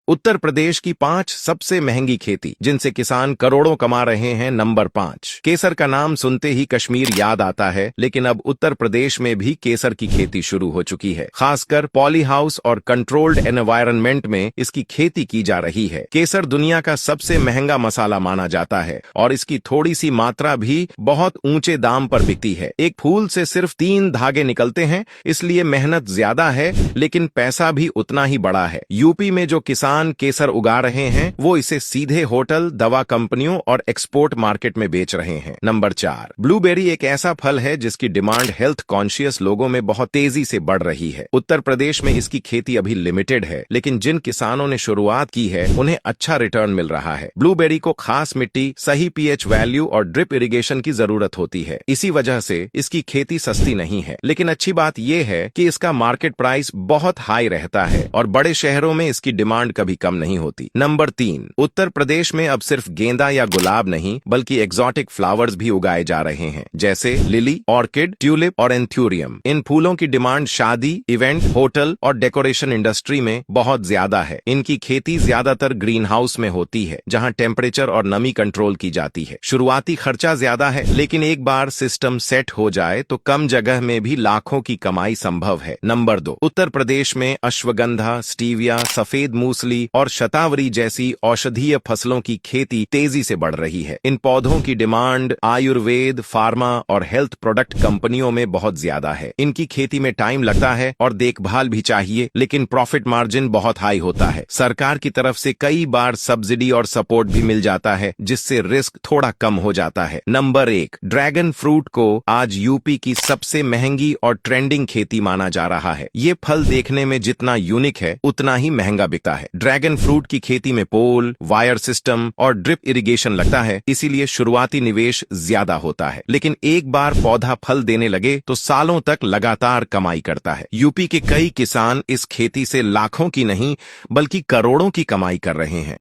उत्तर प्रदेश की 5 सबसे महंगी खेती जिनसे किसान करोड़ों कमा रहे हैं। नंबर 5, केसर का नाम सुनते ही कश्मीर याद आता है, लेकिन अब उत्तर प्रदेश में भी केसर की खेती शुरू हो चुकी है। खासकर पॉली हाउस और कंट्रोल्ड एनवायरनमेंट में इसकी खेती की जा रही है। केसर दुनिया का सबसे महंगा मसाला माना जाता है और इसकी थोड़ी सी मात्रा भी बहुत ऊंचे दाम पर बिकती है। एक फूल से सिर्फ 3 धागे निकलते हैं, इसलिए मेहनत ज्यादा है लेकिन पैसा भी उतना ही बड़ा है। यूपी में जो किसान केसर उगा रहे हैं वो इसे सीधे होटल, दवा कंपनियों और एक्सपोर्ट मार्केट में बेच रहे हैं। नंबर 4, ब्लूबेरी एक ऐसा फल है जिसकी डिमांड हेल्थ कॉन्शियस लोगों में बहुत तेजी से बढ़ रही है। उत्तर प्रदेश में इसकी खेती अभी लिमिटेड है, लेकिन जिन किसानों ने शुरुआत की है उन्हें अच्छा रिटर्न मिल रहा है। ब्लूबेरी को खास मिट्टी, सही पीएच वैल्यू और ड्रिप इरिगेशन की जरूरत होती है। इसी वजह से इसकी खेती सस्ती नहीं है, लेकिन अच्छी बात यह है कि इसका मार्केट प्राइस बहुत हाई रहता है और बड़े शहरों में इसकी डिमांड कभी कम नहीं होती। नंबर 3, उत्तर प्रदेश में अब सिर्फ गेंदा या गुलाब नहीं बल्कि एक्सोटिक फ्लावर्स भी उगाए जा रहे हैं, जैसे लिली, ऑर्किड, ट्यूलिप और एंथ्यूरियम। इन फूलों की डिमांड शादी, इवेंट, होटल और डेकोरेशन इंडस्ट्री में बहुत ज्यादा है। इनकी खेती ज्यादातर ग्रीन हाउस में होती है, जहां टेम्परेचर और नमी कंट्रोल की जाती है। शुरुआती खर्चा ज्यादा है, लेकिन एक बार सिस्टम सेट हो जाए तो कम जगह में भी लाखों की कमाई संभव है। नंबर 2, उत्तर प्रदेश में अश्वगंधा, स्टीविया, सफेद मूसली और शतावरी जैसी औषधीय फसलों की खेती तेजी से बढ़ रही है। इन पौधों की डिमांड आयुर्वेद, फार्मा और हेल्थ प्रोडक्ट कंपनियों में बहुत ज्यादा है। इनकी खेती में टाइम लगता है और देखभाल भी चाहिए, लेकिन प्रॉफिट मार्जिन बहुत हाई होता है। सरकार की तरफ से कई बार सब्सिडी और सपोर्ट भी मिल जाता है, जिससे रिस्क थोड़ा कम हो जाता है। नंबर 1, ड्रैगन फ्रूट को आज यूपी की सबसे महंगी और ट्रेंडिंग खेती माना जा रहा है। ये फल देखने में जितना यूनिक है उतना ही महंगा बिकता है। ड्रैगन फ्रूट की खेती में पोल, वायर सिस्टम और ड्रिप इरिगेशन लगता है, इसीलिए शुरुआती निवेश ज्यादा होता है, लेकिन एक बार पौधा फल देने लगे तो सालों तक लगातार कमाई करता है। यूपी के कई किसान इस खेती से लाखों की नहीं बल्कि करोड़ों की कमाई कर रहे हैं।